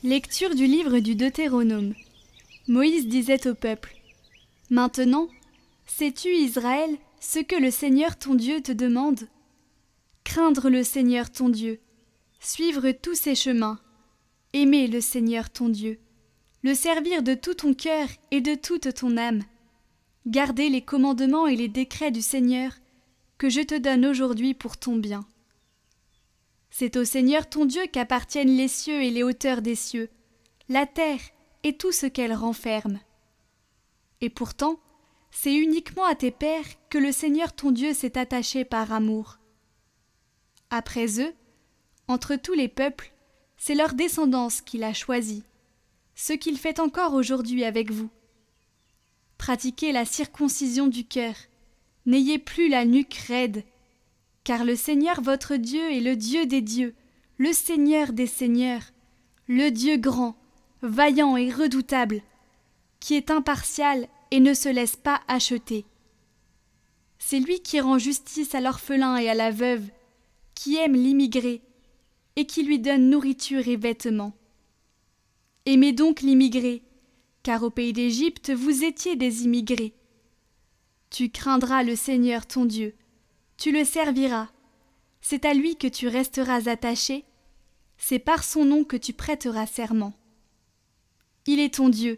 Lecture du livre du Deutéronome. Moïse disait au peuple : « Maintenant, sais-tu, Israël, ce que le Seigneur ton Dieu te demande ? Craindre le Seigneur ton Dieu, suivre tous ses chemins, aimer le Seigneur ton Dieu, le servir de tout ton cœur et de toute ton âme, garder les commandements et les décrets du Seigneur que je te donne aujourd'hui pour ton bien. C'est au Seigneur ton Dieu qu'appartiennent les cieux et les hauteurs des cieux, la terre et tout ce qu'elle renferme. Et pourtant, c'est uniquement à tes pères que le Seigneur ton Dieu s'est attaché par amour. Après eux, entre tous les peuples, c'est leur descendance qu'il a choisie, ce qu'il fait encore aujourd'hui avec vous. Pratiquez la circoncision du cœur, n'ayez plus la nuque raide, car le Seigneur votre Dieu est le Dieu des dieux, le Seigneur des seigneurs, le Dieu grand, vaillant et redoutable, qui est impartial et ne se laisse pas acheter. C'est lui qui rend justice à l'orphelin et à la veuve, qui aime l'immigré et qui lui donne nourriture et vêtements. Aimez donc l'immigré, car au pays d'Égypte vous étiez des immigrés. Tu craindras le Seigneur ton Dieu, tu le serviras, c'est à lui que tu resteras attaché, c'est par son nom que tu prêteras serment. Il est ton Dieu,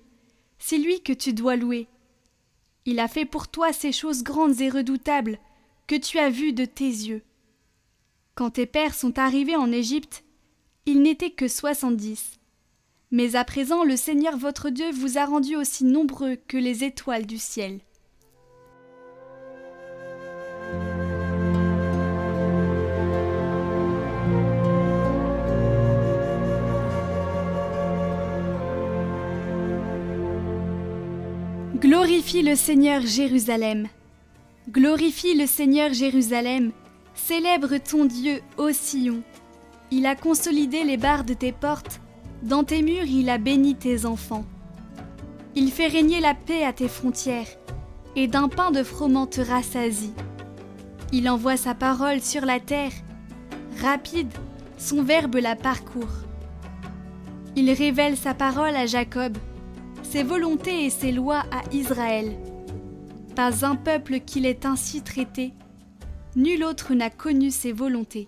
c'est lui que tu dois louer. Il a fait pour toi ces choses grandes et redoutables que tu as vues de tes yeux. Quand tes pères sont arrivés en Égypte, ils n'étaient que 70. Mais à présent, le Seigneur votre Dieu vous a rendus aussi nombreux que les étoiles du ciel. Glorifie le Seigneur Jérusalem. Glorifie le Seigneur Jérusalem. Célèbre ton Dieu, ô Sion. Il a consolidé les barres de tes portes. Dans tes murs, il a béni tes enfants. Il fait régner la paix à tes frontières, et d'un pain de froment te rassasie. Il envoie sa parole sur la terre. Rapide, son verbe la parcourt. Il révèle sa parole à Jacob, ses volontés et ses lois à Israël. Pas un peuple qu'il ait ainsi traité, nul autre n'a connu ses volontés.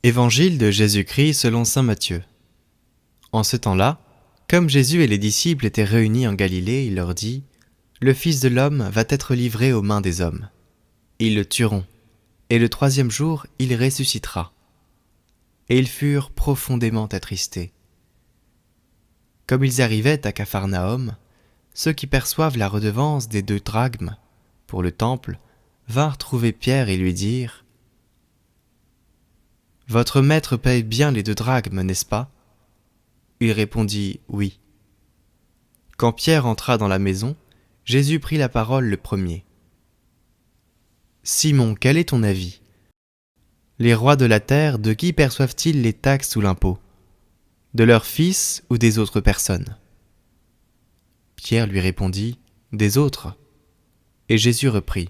Évangile de Jésus-Christ selon saint Matthieu. En ce temps-là, comme Jésus et les disciples étaient réunis en Galilée, il leur dit : « Le Fils de l'homme va être livré aux mains des hommes. Ils le tueront, et le 3e jour, il ressuscitera. » Et ils furent profondément attristés. Comme ils arrivaient à Capharnaüm, ceux qui perçoivent la redevance des 2 drachmes pour le temple vinrent trouver Pierre et lui dirent : « Votre maître paye bien les 2 drachmes, n'est-ce pas ? » Il répondit : « Oui. » Quand Pierre entra dans la maison, Jésus prit la parole le premier. « Simon, quel est ton avis ? Les rois de la terre, de qui perçoivent-ils les taxes ou l'impôt ? De leurs fils ou des autres personnes ? » Pierre lui répondit : « Des autres. » Et Jésus reprit :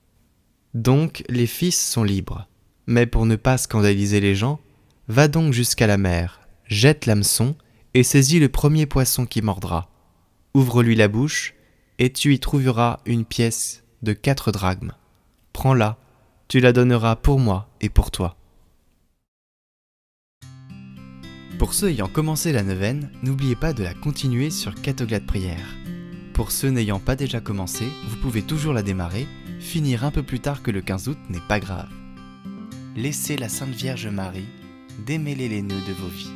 « Donc les fils sont libres. Mais pour ne pas scandaliser les gens, va donc jusqu'à la mer, jette l'hameçon et saisis le premier poisson qui mordra. Ouvre-lui la bouche et tu y trouveras une pièce de 4 drachmes. Prends-la, tu la donneras pour moi et pour toi. » Pour ceux ayant commencé la neuvaine, n'oubliez pas de la continuer sur Cathoglade Prière. Pour ceux n'ayant pas déjà commencé, vous pouvez toujours la démarrer, finir un peu plus tard que le 15 août n'est pas grave. Laissez la Sainte Vierge Marie démêler les nœuds de vos vies.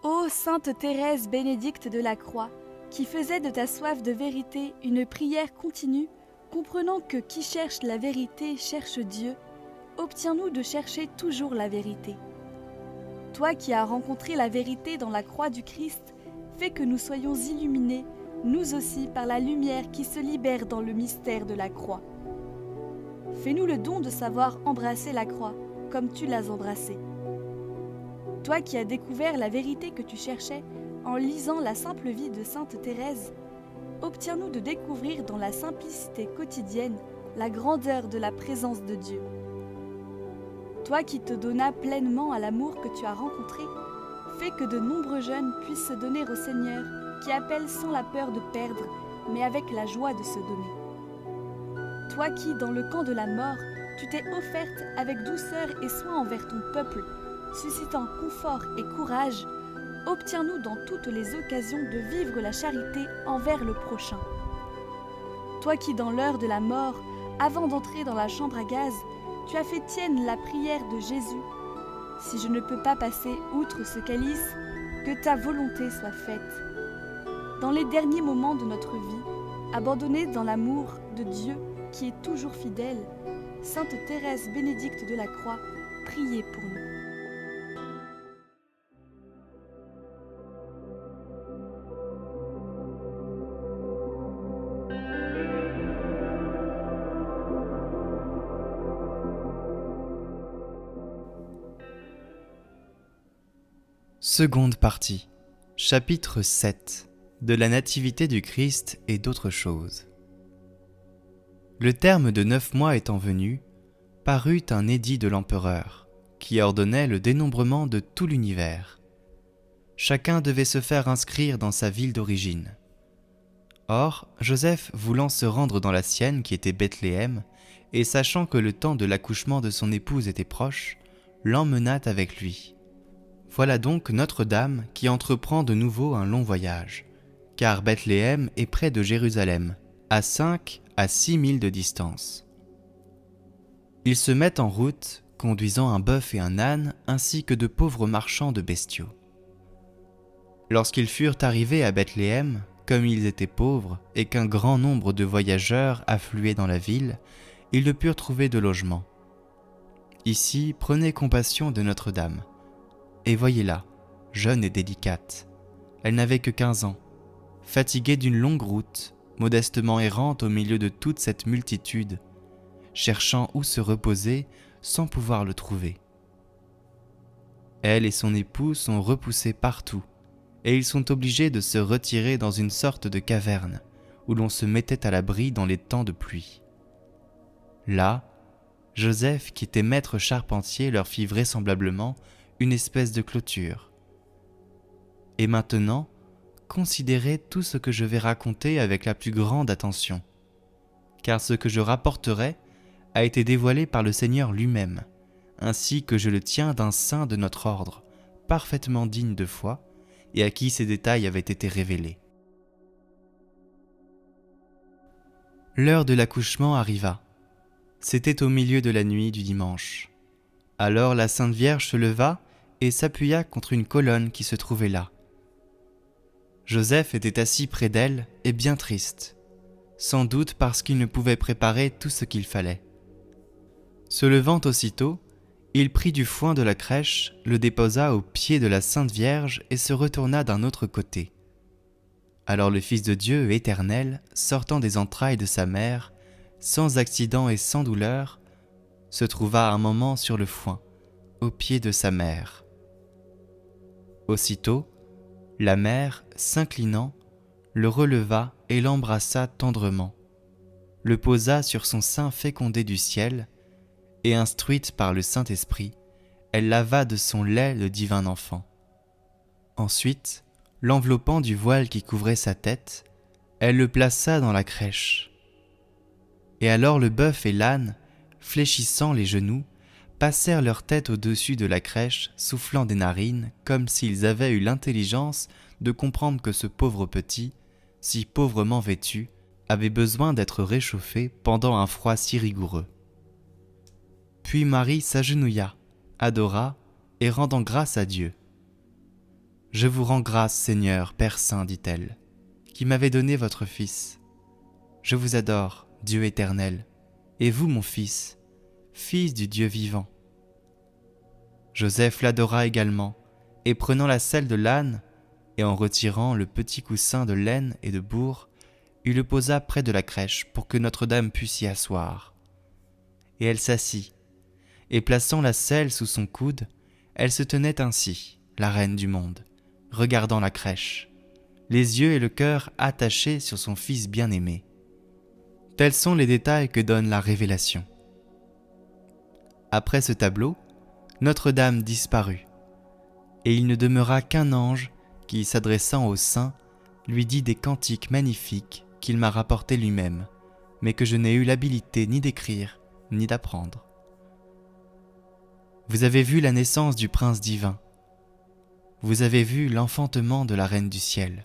Ô Sainte Thérèse bénédicte de la Croix, qui faisait de ta soif de vérité une prière continue, comprenant que qui cherche la vérité cherche Dieu, obtiens-nous de chercher toujours la vérité. Toi qui as rencontré la vérité dans la croix du Christ, fais que nous soyons illuminés, nous aussi, par la lumière qui se libère dans le mystère de la croix. fais-nous le don de savoir embrasser la croix, comme tu l'as embrassée. Toi qui as découvert la vérité que tu cherchais en lisant la simple vie de Sainte Thérèse, obtiens-nous de découvrir dans la simplicité quotidienne la grandeur de la présence de Dieu. Toi qui te donnas pleinement à l'amour que tu as rencontré, fais que de nombreux jeunes puissent se donner au Seigneur, qui appelle sans la peur de perdre, mais avec la joie de se donner. Toi qui, dans le camp de la mort, tu t'es offerte avec douceur et soin envers ton peuple, suscitant confort et courage, obtiens-nous dans toutes les occasions de vivre la charité envers le prochain. Toi qui, dans l'heure de la mort, avant d'entrer dans la chambre à gaz, tu as fait tienne la prière de Jésus. Si je ne peux pas passer outre ce calice, que ta volonté soit faite. Dans les derniers moments de notre vie, abandonnés dans l'amour de Dieu qui est toujours fidèle, Sainte Thérèse Bénédicte de la Croix, priez pour nous. Seconde partie, chapitre 7, de la Nativité du Christ et d'autres choses. Le terme de 9 mois étant venu, parut un édit de l'empereur, qui ordonnait le dénombrement de tout l'univers. Chacun devait se faire inscrire dans sa ville d'origine. Or, Joseph, voulant se rendre dans la sienne qui était Bethléem, et sachant que le temps de l'accouchement de son épouse était proche, l'emmena avec lui. Voilà donc Notre-Dame qui entreprend de nouveau un long voyage, car Bethléem est près de Jérusalem, à 5 à 6 milles de distance. Ils se mettent en route, conduisant un bœuf et un âne, ainsi que de pauvres marchands de bestiaux. Lorsqu'ils furent arrivés à Bethléem, comme ils étaient pauvres et qu'un grand nombre de voyageurs affluaient dans la ville, ils ne purent trouver de logement. Ici, prenez compassion de Notre-Dame. Et voyez-la, jeune et délicate. Elle n'avait que 15 ans, fatiguée d'une longue route, modestement errante au milieu de toute cette multitude, cherchant où se reposer sans pouvoir le trouver. Elle et son époux sont repoussés partout, et ils sont obligés de se retirer dans une sorte de caverne, où l'on se mettait à l'abri dans les temps de pluie. Là, Joseph, qui était maître charpentier, leur fit vraisemblablement une espèce de clôture. Et maintenant, considérez tout ce que je vais raconter avec la plus grande attention, car ce que je rapporterai a été dévoilé par le Seigneur lui-même, ainsi que je le tiens d'un saint de notre ordre, parfaitement digne de foi, et à qui ces détails avaient été révélés. L'heure de l'accouchement arriva. C'était au milieu de la nuit du dimanche. Alors la Sainte Vierge se leva et s'appuya contre une colonne qui se trouvait là. Joseph était assis près d'elle et bien triste, sans doute parce qu'il ne pouvait préparer tout ce qu'il fallait. Se levant aussitôt, il prit du foin de la crèche, le déposa aux pieds de la Sainte Vierge et se retourna d'un autre côté. Alors le Fils de Dieu éternel, sortant des entrailles de sa mère, sans accident et sans douleur, se trouva un moment sur le foin, aux pieds de sa mère. Aussitôt, la mère, s'inclinant, le releva et l'embrassa tendrement, le posa sur son sein fécondé du ciel, et instruite par le Saint-Esprit, elle lava de son lait le divin enfant. Ensuite, l'enveloppant du voile qui couvrait sa tête, elle le plaça dans la crèche. Et alors le bœuf et l'âne, fléchissant les genoux, passèrent leur tête au-dessus de la crèche, soufflant des narines, comme s'ils avaient eu l'intelligence de comprendre que ce pauvre petit, si pauvrement vêtu, avait besoin d'être réchauffé pendant un froid si rigoureux. Puis Marie s'agenouilla, adora, et rendant grâce à Dieu. « Je vous rends grâce, Seigneur, Père Saint, dit-elle, qui m'avez donné votre Fils. Je vous adore, Dieu éternel, et vous, mon Fils, Fils du Dieu vivant. » Joseph l'adora également, et prenant la selle de l'âne, et en retirant le petit coussin de laine et de bourre, il le posa près de la crèche pour que Notre-Dame pût s'y asseoir. et elle s'assit, et plaçant la selle sous son coude, elle se tenait ainsi, la reine du monde, regardant la crèche, les yeux et le cœur attachés sur son fils bien-aimé. Tels sont les détails que donne la Révélation. Après ce tableau, Notre-Dame disparut, et il ne demeura qu'un ange qui, s'adressant au saint, lui dit des cantiques magnifiques qu'il m'a rapportés lui-même, mais que je n'ai eu l'habilité ni d'écrire, ni d'apprendre. Vous avez vu la naissance du prince divin. Vous avez vu l'enfantement de la reine du ciel.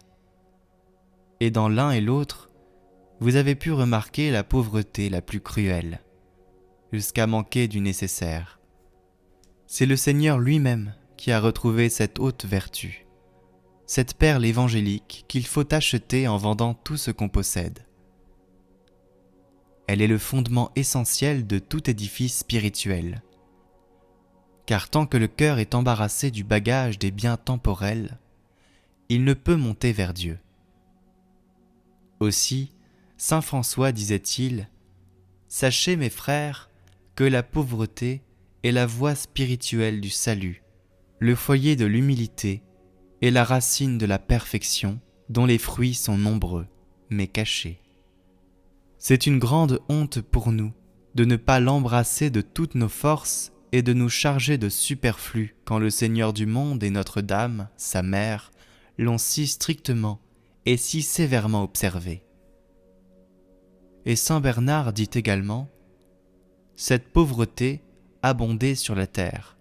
Et dans l'un et l'autre, vous avez pu remarquer la pauvreté la plus cruelle, jusqu'à manquer du nécessaire. C'est le Seigneur lui-même qui a retrouvé cette haute vertu, cette perle évangélique qu'il faut acheter en vendant tout ce qu'on possède. Elle est le fondement essentiel de tout édifice spirituel. Car tant que le cœur est embarrassé du bagage des biens temporels, il ne peut monter vers Dieu. Aussi, saint François disait-il : « Sachez, mes frères, que la pauvreté est la voie spirituelle du salut, le foyer de l'humilité et la racine de la perfection, dont les fruits sont nombreux, mais cachés. C'est une grande honte pour nous de ne pas l'embrasser de toutes nos forces et de nous charger de superflu quand le Seigneur du monde et Notre-Dame, sa mère, l'ont si strictement et si sévèrement observé. » Et saint Bernard dit également : « Cette pauvreté abondait sur la terre,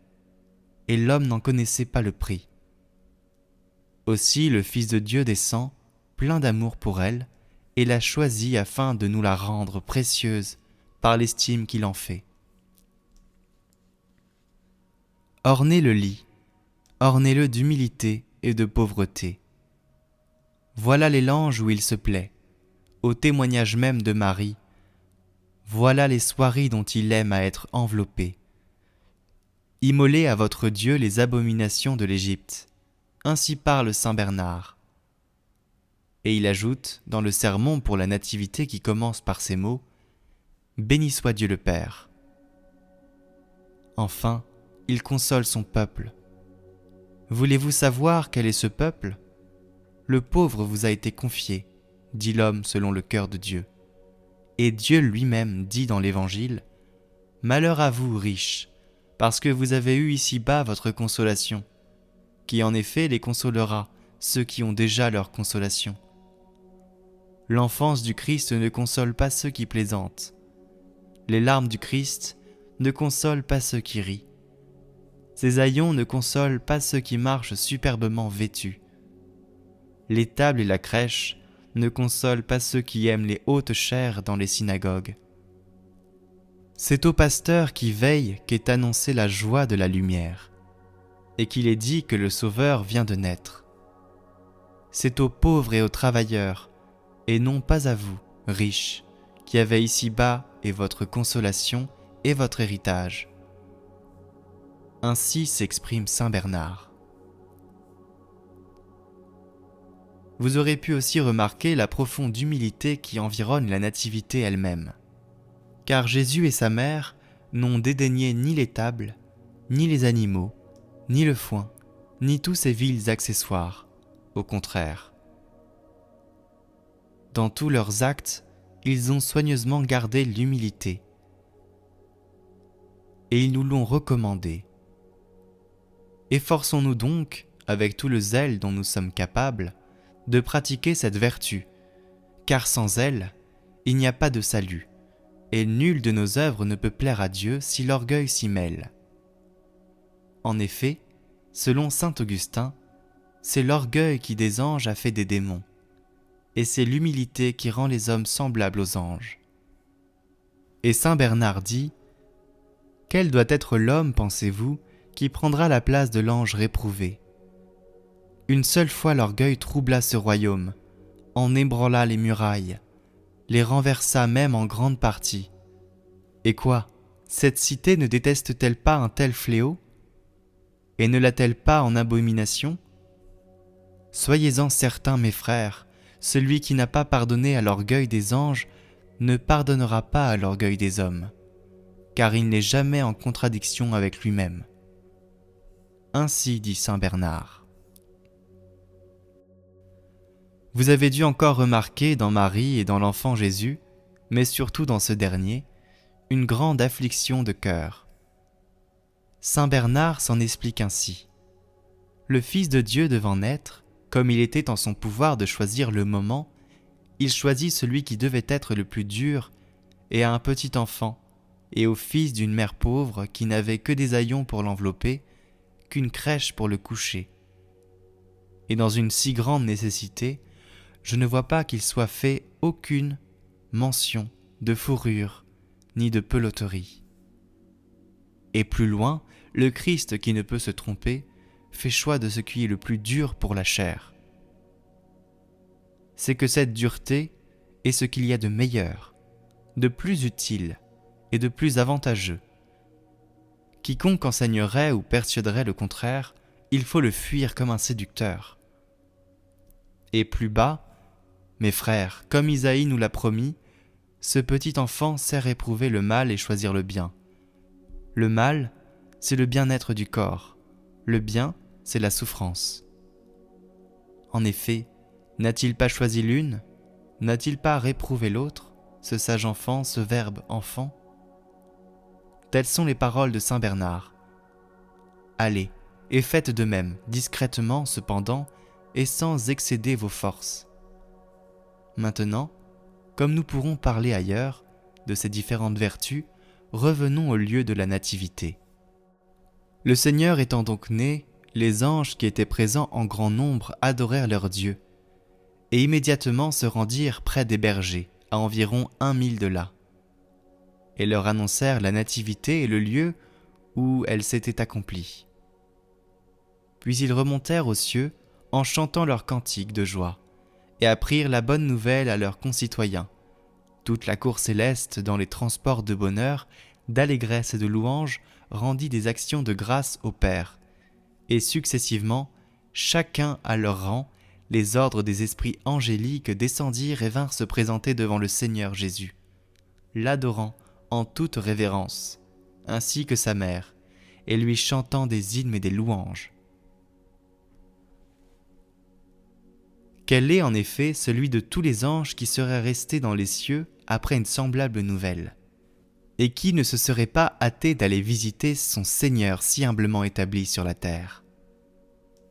et l'homme n'en connaissait pas le prix. Aussi le Fils de Dieu descend, plein d'amour pour elle, et l'a choisie afin de nous la rendre précieuse par l'estime qu'il en fait. Ornez le lit, ornez-le d'humilité et de pauvreté. Voilà les langes où il se plaît, au témoignage même de Marie. Voilà les soieries dont il aime à être enveloppé. Immolez à votre Dieu les abominations de l'Égypte. Ainsi parle saint Bernard. » Et il ajoute, dans le sermon pour la Nativité qui commence par ces mots : « Béni soit Dieu le Père. » Enfin, il console son peuple. Voulez-vous savoir quel est ce peuple ? Le pauvre vous a été confié, dit l'homme selon le cœur de Dieu. Et Dieu lui-même dit dans l'Évangile : « Malheur à vous, riches, parce que vous avez eu ici-bas votre consolation, qui en effet les consolera, ceux qui ont déjà leur consolation. » L'enfance du Christ ne console pas ceux qui plaisantent. Les larmes du Christ ne consolent pas ceux qui rient. Ses haillons ne consolent pas ceux qui marchent superbement vêtus. L'étable et la crèche ne consolent pas ceux qui aiment les hautes chairs dans les synagogues. C'est aux pasteurs qui veillent qu'est annoncée la joie de la lumière, et qu'il est dit que le Sauveur vient de naître. C'est aux pauvres et aux travailleurs, et non pas à vous, riches, qui avez ici-bas et votre consolation et votre héritage. Ainsi s'exprime saint Bernard. Vous aurez pu aussi remarquer la profonde humilité qui environne la Nativité elle-même. Car Jésus et sa mère n'ont dédaigné ni les tables, ni les animaux, ni le foin, ni tous ces vils accessoires. Au contraire. Dans tous leurs actes, ils ont soigneusement gardé l'humilité. Et ils nous l'ont recommandé. Efforçons-nous donc, avec tout le zèle dont nous sommes capables, de pratiquer cette vertu, car sans elle, il n'y a pas de salut, et nulle de nos œuvres ne peut plaire à Dieu si l'orgueil s'y mêle. En effet, selon saint Augustin, c'est l'orgueil qui des anges a fait des démons, et c'est l'humilité qui rend les hommes semblables aux anges. Et saint Bernard dit : « Quel doit être l'homme, pensez-vous, qui prendra la place de l'ange réprouvé ? Une seule fois l'orgueil troubla ce royaume, en ébranla les murailles, les renversa même en grande partie. Et quoi, cette cité ne déteste-t-elle pas un tel fléau ? Et ne l'a-t-elle pas en abomination ? Soyez-en certains, mes frères, celui qui n'a pas pardonné à l'orgueil des anges ne pardonnera pas à l'orgueil des hommes. car il n'est jamais en contradiction avec lui-même. Ainsi dit saint Bernard. Vous avez dû encore remarquer dans Marie et dans l'enfant Jésus, mais surtout dans ce dernier, une grande affliction de cœur. Saint Bernard s'en explique ainsi. Le Fils de Dieu devant naître, comme il était en son pouvoir de choisir le moment, il choisit celui qui devait être le plus dur, et à un petit enfant, et au fils d'une mère pauvre qui n'avait que des haillons pour l'envelopper, qu'une crèche pour le coucher. Et dans une si grande nécessité, je ne vois pas qu'il soit fait aucune mention de fourrure ni de peloterie. Et plus loin, le Christ qui ne peut se tromper fait choix de ce qui est le plus dur pour la chair. C'est que cette dureté est ce qu'il y a de meilleur, de plus utile et de plus avantageux. Quiconque enseignerait ou persuaderait le contraire, il faut le fuir comme un séducteur. Et plus bas, mes frères, comme Isaïe nous l'a promis, ce petit enfant sait éprouver le mal et choisir le bien. Le mal, c'est le bien-être du corps. Le bien, c'est la souffrance. En effet, n'a-t-il pas choisi l'une? N'a-t-il pas réprouvé l'autre, ce sage enfant, ce verbe enfant? Telles sont les paroles de saint Bernard. Allez, et faites de même, discrètement cependant, et sans excéder vos forces. Maintenant, comme nous pourrons parler ailleurs de ces différentes vertus, revenons au lieu de la nativité. Le Seigneur étant donc né, les anges qui étaient présents en grand nombre adorèrent leur Dieu, et immédiatement se rendirent près des bergers, à environ 1 mille de là, et leur annoncèrent la nativité et le lieu où elle s'était accomplie. Puis ils remontèrent aux cieux en chantant leurs cantiques de joie, et apprirent la bonne nouvelle à leurs concitoyens. Toute la cour céleste, dans les transports de bonheur, d'allégresse et de louange, rendit des actions de grâce au Père, et successivement, chacun à leur rang, les ordres des esprits angéliques descendirent et vinrent se présenter devant le Seigneur Jésus, l'adorant en toute révérence, ainsi que sa mère, et lui chantant des hymnes et des louanges. Quel est en effet celui de tous les anges qui serait resté dans les cieux après une semblable nouvelle, et qui ne se serait pas hâté d'aller visiter son Seigneur si humblement établi sur la terre?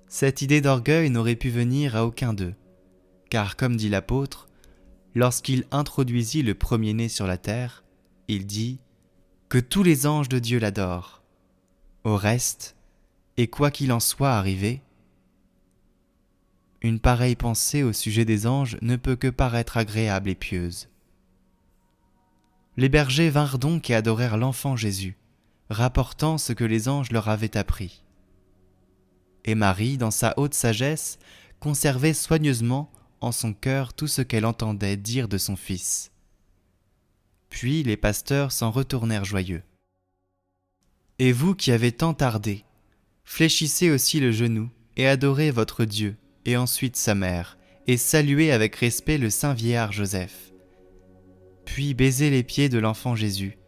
Cette idée d'orgueil n'aurait pu venir à aucun d'eux, car comme dit l'apôtre, lorsqu'il introduisit le premier-né sur la terre, il dit que tous les anges de Dieu l'adorent. Au reste, et quoi qu'il en soit arrivé, une pareille pensée au sujet des anges ne peut que paraître agréable et pieuse. Les bergers vinrent donc et adorèrent l'enfant Jésus, rapportant ce que les anges leur avaient appris. Et Marie, dans sa haute sagesse, conservait soigneusement en son cœur tout ce qu'elle entendait dire de son Fils. Puis les pasteurs s'en retournèrent joyeux. Et vous qui avez tant tardé, fléchissez aussi le genou et adorez votre Dieu, et ensuite sa mère, et saluez avec respect le saint vieillard Joseph. Puis baisez les pieds de l'enfant Jésus,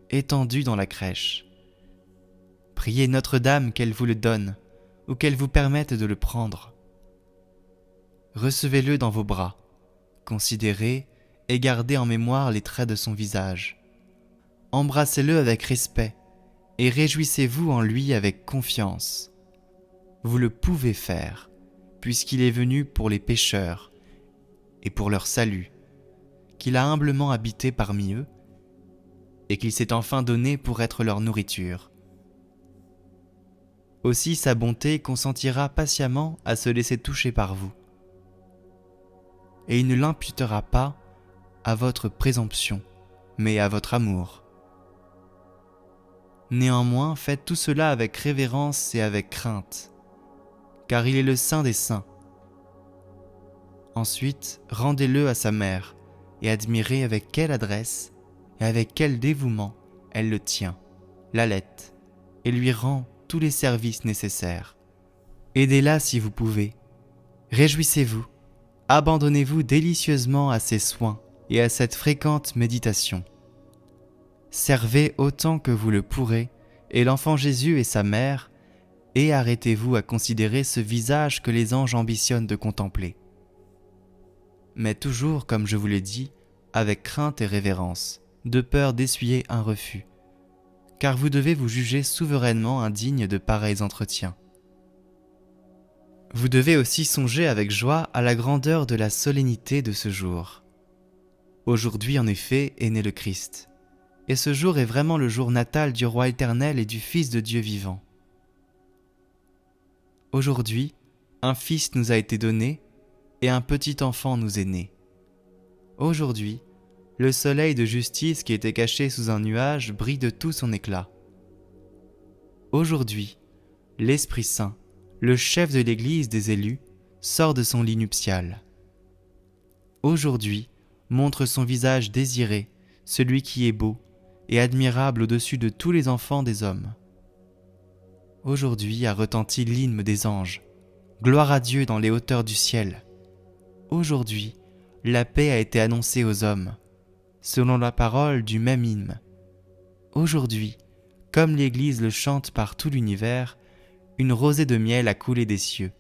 étendu dans la crèche. Priez Notre-Dame qu'elle vous le donne, ou qu'elle vous permette de le prendre. Recevez-le dans vos bras, considérez et gardez en mémoire les traits de son visage. Embrassez-le avec respect, et réjouissez-vous en lui avec confiance. Vous le pouvez faire, puisqu'il est venu pour les pécheurs et pour leur salut, qu'il a humblement habité parmi eux, et qu'il s'est enfin donné pour être leur nourriture. Aussi sa bonté consentira patiemment à se laisser toucher par vous, et il ne l'imputera pas à votre présomption, mais à votre amour. Néanmoins, faites tout cela avec révérence et avec crainte, car il est le Saint des Saints. Ensuite, rendez-le à sa mère, et admirez avec quelle adresse et avec quel dévouement elle le tient, l'allaite, et lui rend tous les services nécessaires. Aidez-la si vous pouvez. Réjouissez-vous, abandonnez-vous délicieusement à ses soins et à cette fréquente méditation. servez autant que vous le pourrez, et l'enfant Jésus et sa mère, et arrêtez-vous à considérer ce visage que les anges ambitionnent de contempler. Mais toujours, comme je vous l'ai dit, avec crainte et révérence, de peur d'essuyer un refus, car vous devez vous juger souverainement indigne de pareils entretiens. Vous devez aussi songer avec joie à la grandeur de la solennité de ce jour. Aujourd'hui, en effet, est né le Christ, et ce jour est vraiment le jour natal du Roi éternel et du Fils de Dieu vivant. Aujourd'hui, un Fils nous a été donné, et un petit enfant nous est né. Aujourd'hui, le soleil de justice qui était caché sous un nuage brille de tout son éclat. Aujourd'hui, l'Esprit Saint, le chef de l'Église des élus, sort de son lit nuptial. Aujourd'hui, montre son visage désiré, celui qui est beau et admirable au-dessus de tous les enfants des hommes. Aujourd'hui a retenti l'hymne des anges, gloire à Dieu dans les hauteurs du ciel. Aujourd'hui, la paix a été annoncée aux hommes, selon la parole du même hymne. Aujourd'hui, comme l'Église le chante par tout l'univers, une rosée de miel a coulé des cieux,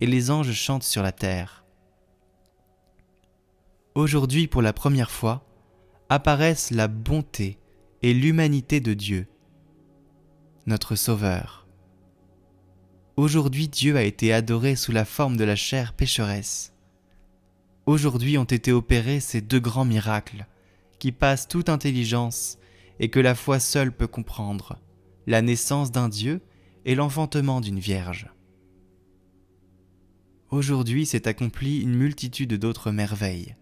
et les anges chantent sur la terre. Aujourd'hui, pour la première fois, apparaissent la bonté et l'humanité de Dieu, notre Sauveur. Aujourd'hui, Dieu a été adoré sous la forme de la chair pécheresse. Aujourd'hui ont été opérés ces deux grands miracles, qui passent toute intelligence et que la foi seule peut comprendre, la naissance d'un Dieu et l'enfantement d'une Vierge. Aujourd'hui s'est accomplie une multitude d'autres merveilles.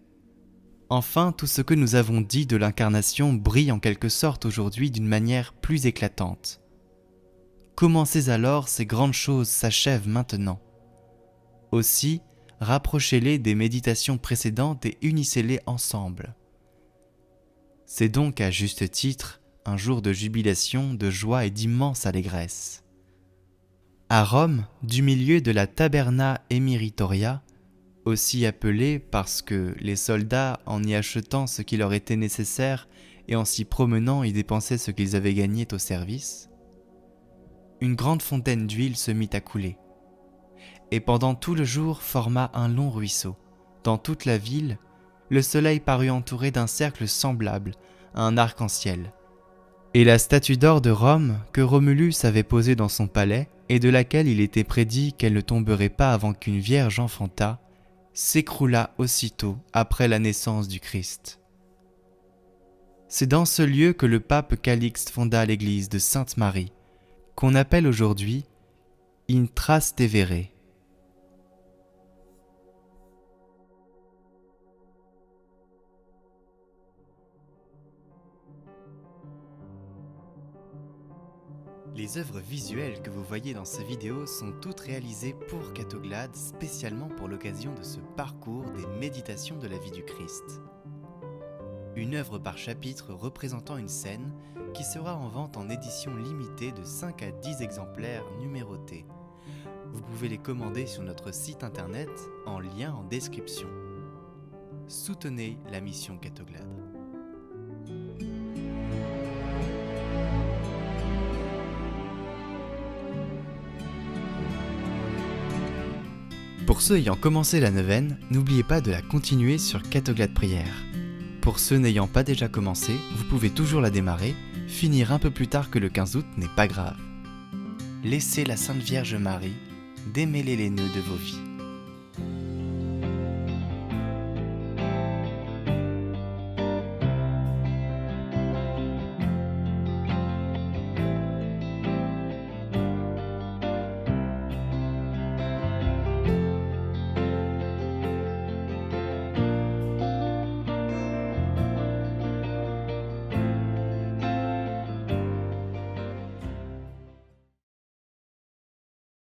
Enfin, tout ce que nous avons dit de l'incarnation brille en quelque sorte aujourd'hui d'une manière plus éclatante. Commencez alors, ces grandes choses s'achèvent maintenant. Aussi, rapprochez-les des méditations précédentes et unissez-les ensemble. C'est donc à juste titre un jour de jubilation, de joie et d'immense allégresse. À Rome, du milieu de la Taberna Emiritoria, aussi appelée parce que les soldats, en y achetant ce qui leur était nécessaire et en s'y promenant, y dépensaient ce qu'ils avaient gagné au service, une grande fontaine d'huile se mit à couler, et pendant tout le jour forma un long ruisseau. Dans toute la ville, le soleil parut entouré d'un cercle semblable à un arc-en-ciel. Et la statue d'or de Rome que Romulus avait posée dans son palais, et de laquelle il était prédit qu'elle ne tomberait pas avant qu'une vierge enfantât, s'écroula aussitôt après la naissance du Christ. C'est dans ce lieu que le pape Calixte fonda l'église de Sainte-Marie, qu'on appelle aujourd'hui In Trastevere. Les œuvres visuelles que vous voyez dans ces vidéos sont toutes réalisées pour Catoglade, spécialement pour l'occasion de ce parcours des méditations de la vie du Christ. Une œuvre par chapitre représentant une scène qui sera en vente en édition limitée de 5 à 10 exemplaires numérotés. Vous pouvez les commander sur notre site internet en lien en description. Soutenez la mission Catoglade. Pour ceux ayant commencé la neuvaine, n'oubliez pas de la continuer sur Catoglade Prière. Pour ceux n'ayant pas déjà commencé, vous pouvez toujours la démarrer, finir un peu plus tard que le 15 août n'est pas grave. Laissez la Sainte Vierge Marie démêler les nœuds de vos vies.